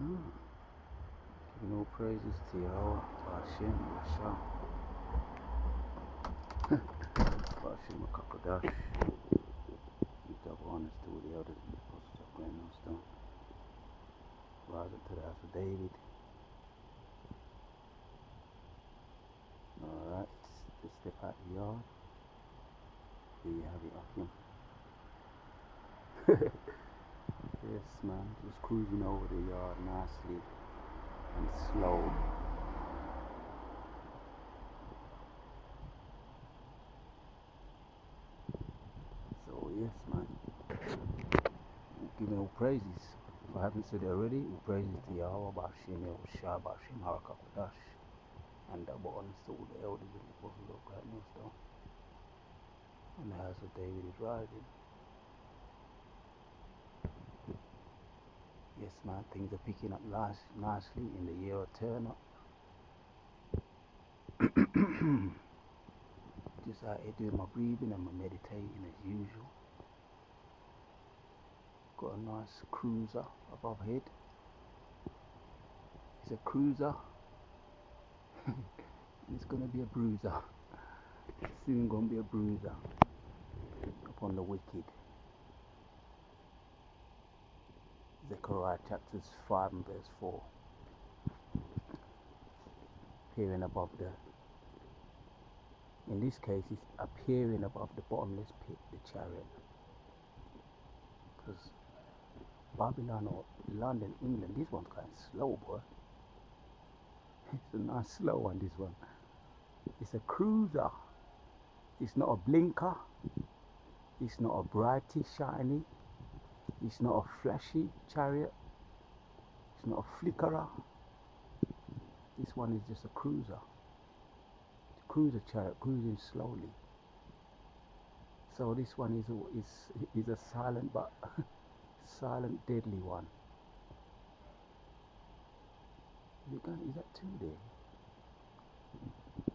Giving all praises to Yahweh, Hashem, Yashar, Hashem, Kakadash. Give double honors to all the elders and the apostles of Grand Millstone. Rise up to the house of David. Alright, just step out the yard. Here you have it, Akim. Yes, man, just cruising over the yard nicely and slow. So yes, man, giving all praises. If I haven't said it already, all praises to Yahweh, Bashim, Yahushua, Bashim, Harakapadash, and double honors to all the elders and the apostles of Grand Millstone. And the house of David is rising. Yes, man, things are picking up nicely in the year of turn up. Just out here doing my breathing and my meditating as usual. Got a nice cruiser above head. It's a cruiser. It's gonna be a bruiser. Soon gonna be a bruiser upon the wicked. Zechariah chapters 5 and verse 4. Appearing above in this case it's appearing above the bottomless pit, the chariot. Because Babylon or London, England, this one's kind of slow, boy. It's a nice slow one, this one. It's a cruiser. It's not a blinker. It's not a brighty, shiny. It's not a flashy chariot. It's not a flickerer. This one is just a cruiser. It's a cruiser chariot, cruising slowly. So this one is a silent but silent, deadly one. Is that two there?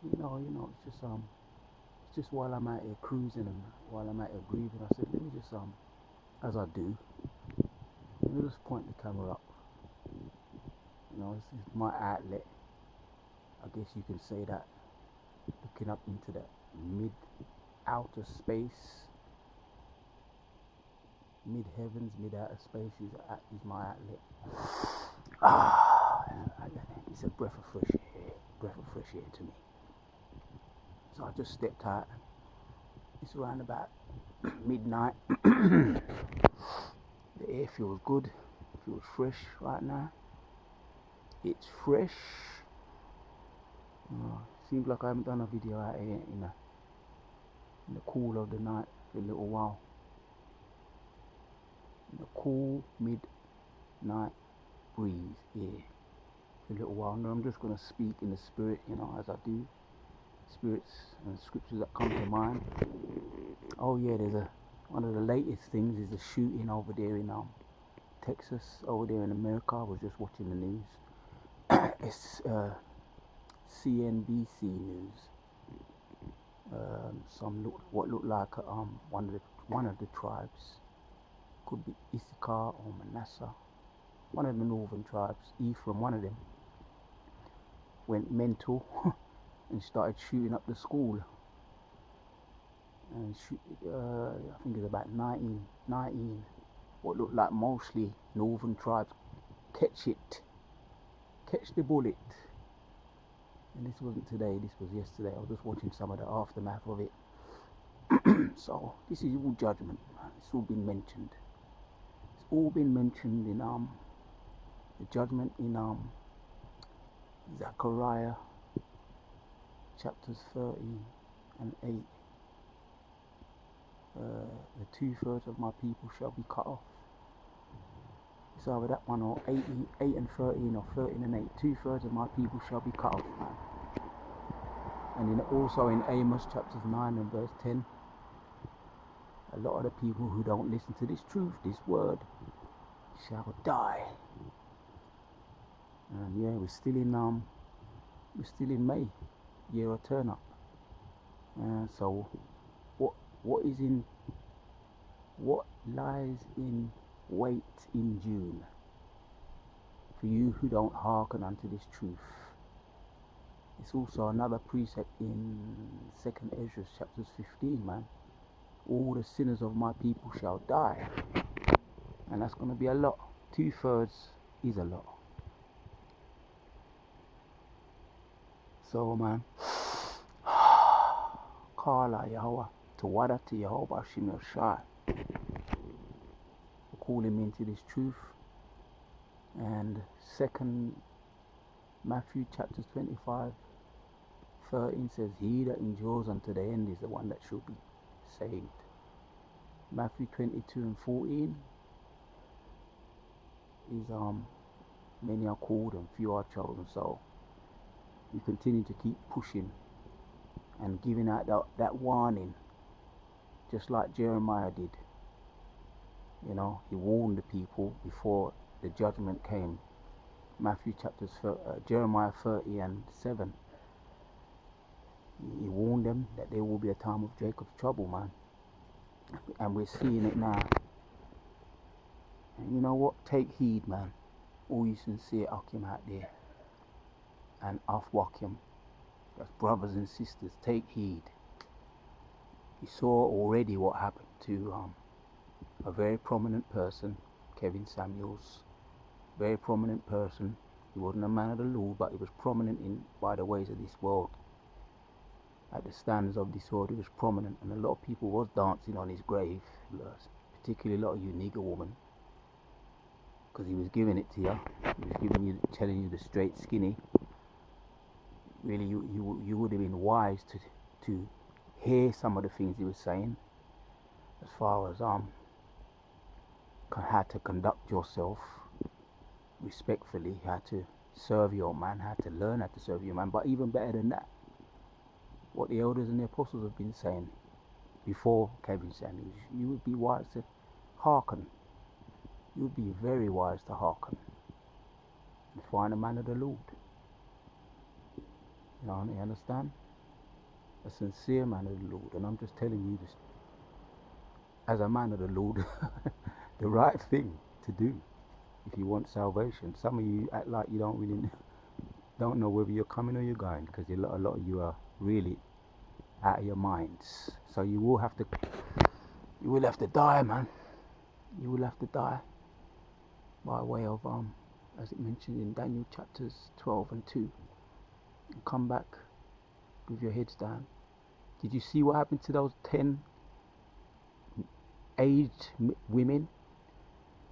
You know, it's just while I'm out here cruising and while I'm out here breathing, I said, let me just as I do, let me just point the camera up. You know, this is my outlet. I guess you can say that. Looking up into the outer space, mid heavens, mid outer space is my outlet. It's a breath of fresh air to me. So I just stepped out. It's around about midnight. The air feels good. It feels fresh right now. It's fresh. Seems like I haven't done a video out here in the cool of the night for a little while. In the cool midnight breeze here for a little while. Now I'm just going to speak in the spirit, as I do. Spirits and scriptures that come to mind. Oh yeah, one of the latest things is the shooting over there in Texas, over there in America. I was just watching the news. It's CNBC news. What looked like one of the tribes, could be Issachar or Manasseh, one of the northern tribes, Ephraim, one of them, went mental and started shooting up the school. And I think it's about 19, what looked like mostly northern tribes. Catch the bullet. And this wasn't today, this was yesterday. I was just watching some of the aftermath of it. So this is all judgment, man. It's all been mentioned. It's all been mentioned in the judgment in Zechariah chapters 30 and 8. The 2/3 of my people shall be cut off. It's either that one or 8 and 13 or 13 and 8. 2/3 of my people shall be cut off, man. And also in Amos chapters 9 and verse 10, a lot of the people who don't listen to this truth, this word, shall die. And yeah, we're still in May, year of turn up. So what lies in wait in June for you who don't hearken unto this truth. It's also another precept in 2nd Ezra chapters 15, man. All the sinners of my people shall die. And that's going to be a lot. 2/3 is a lot. So, man, Kala Yahweh, Tawada to Yahweh Shimel Shai. Call him into this truth. And 2nd Matthew chapters 25:13 says, he that endures unto the end is the one that shall be saved. Matthew 22:14 is many are called and few are chosen. So we continue to keep pushing and giving out that warning, just like Jeremiah did. You know, he warned the people before the judgment came. Jeremiah 30:7. He warned them that there will be a time of Jacob's trouble, man. And we're seeing it now. And you know what? Take heed, man. All you sincere Akim out there. And Afwakim. That's brothers and sisters. Take heed. You saw already what happened to a very prominent person, Kevin Samuels. Very prominent person. He wasn't a man of the Lord, but he was prominent by the ways of this world. At the standards of this world, he was prominent, and a lot of people was dancing on his grave, particularly a lot of you nigger women, because he was giving it to you. He was telling you the straight skinny. Really, you would have been wise to hear some of the things he was saying, as far as how to conduct yourself respectfully, how to serve your man, how to learn how to serve your man. But even better than that, what the elders and the apostles have been saying before Kevin Samuels, you would be wise to hearken. You would be very wise to hearken and find a man of the Lord. You understand? A sincere man of the Lord. And I'm just telling you this, as a man of the Lord, the right thing to do if you want salvation. Some of you act like you don't know whether you're coming or you're going, because a lot of you are really out of your minds. So you will have to die, man. You will have to die by way of as it mentioned in Daniel chapters 12:2, and come back with your heads down. Did you see what happened to those 10 aged women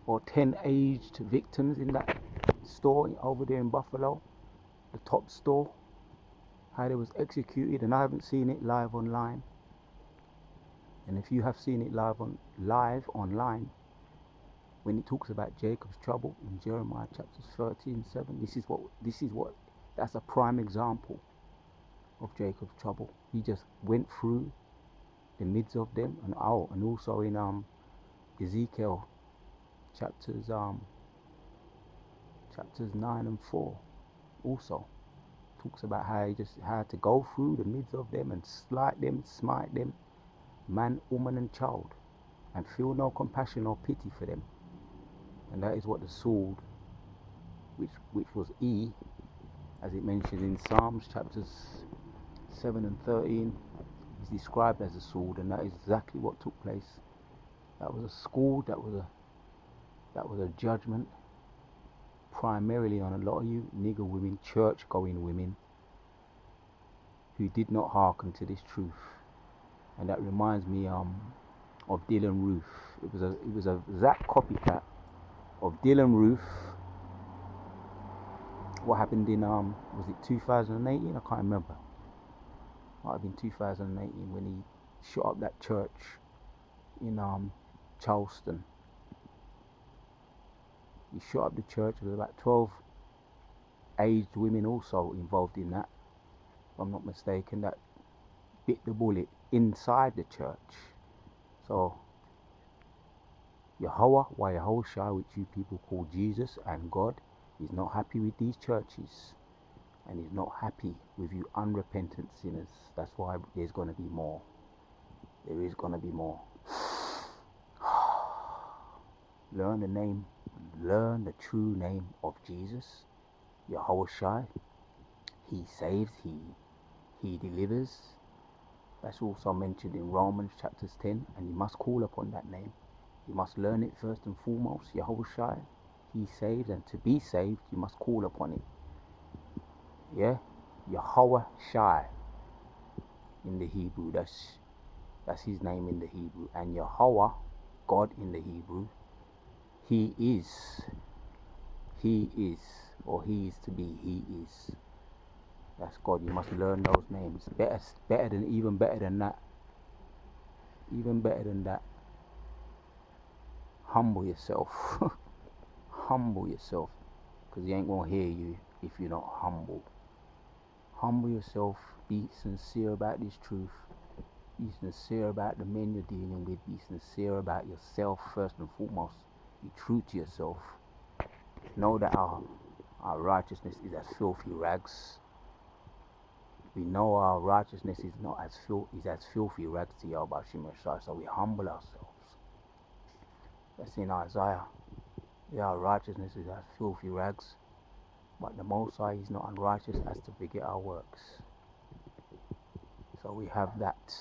or 10 aged victims in that store over there in Buffalo, the top store? How they was executed, and I haven't seen it live online. And if you have seen it live online, when it talks about Jacob's trouble in Jeremiah chapters 13:7, this is what that's a prime example of Jacob's trouble. He just went through the midst of them, and also in Ezekiel chapters 9 and 4 also talks about how he just had to go through the midst of them and smite them, man, woman and child, and feel no compassion or pity for them. And that is what the sword, which was as it mentioned in Psalms chapters 7 and 13, is described as a sword, and that is exactly what took place. That was a sword. That was a judgment, primarily on a lot of you nigger women, church-going women, who did not hearken to this truth. And that reminds me of Dylan Roof. It was a exact copycat of Dylan Roof. What happened in was it 2018? I can't remember. Might have been 2018 when he shot up that church in Charleston. He shot up the church. There was about 12 aged women also involved in that, if I'm not mistaken, that bit the bullet inside the church. So Yahushua, which you people call Jesus and God, is not happy with these churches, and he's not happy with you unrepentant sinners. That's why there's going to be more. There is going to be more. learn the true name of Jesus, Yahushua. He saves, he delivers. That's also mentioned in Romans chapters 10, and you must call upon that name. You must learn it first and foremost, Yahushua. He saves, and to be saved, you must call upon it. Yeah? Yahweh Shai in the Hebrew. That's his name in the Hebrew. And Yahweh, God in the Hebrew, he is, or he is to be, he is. That's God. You must learn those names. Even better than that. Even better than that. Humble yourself. Humble yourself. Because he ain't going to hear you if you're not humble. Humble yourself. Be sincere about this truth. Be sincere about the men you're dealing with. Be sincere about yourself first and foremost. Be true to yourself. Know that our righteousness is as filthy rags. We know our righteousness is as filthy rags to Yahweh Shemeshai, so we humble ourselves. That's in Isaiah. Yeah, our righteousness is as filthy rags, but the Most High is not unrighteous as to forget our works. So we have that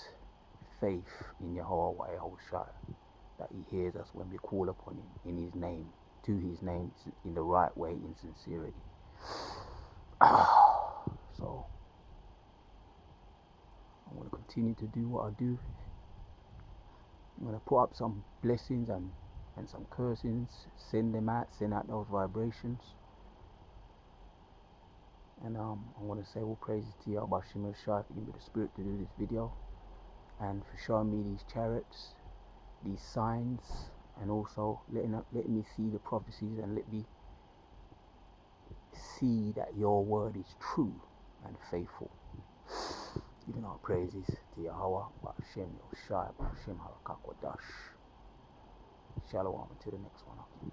faith in Yahweh Yahushua, that he hears us when we call upon him in his name, to his name, in the right way, in sincerity. So I'm going to continue to do what I do. I'm going to put up some blessings and some cursings, send out those vibrations. And I'm going to say all praises to Yahweh Shemeshai for giving me the spirit to do this video, and for showing me these chariots, these signs, and also letting me see the prophecies, and let me see that your word is true and faithful. Giving our praises to Yahweh, Ba'ashem Yoshai, Ba'ashem Halakakwadash. Shalom, until the next one.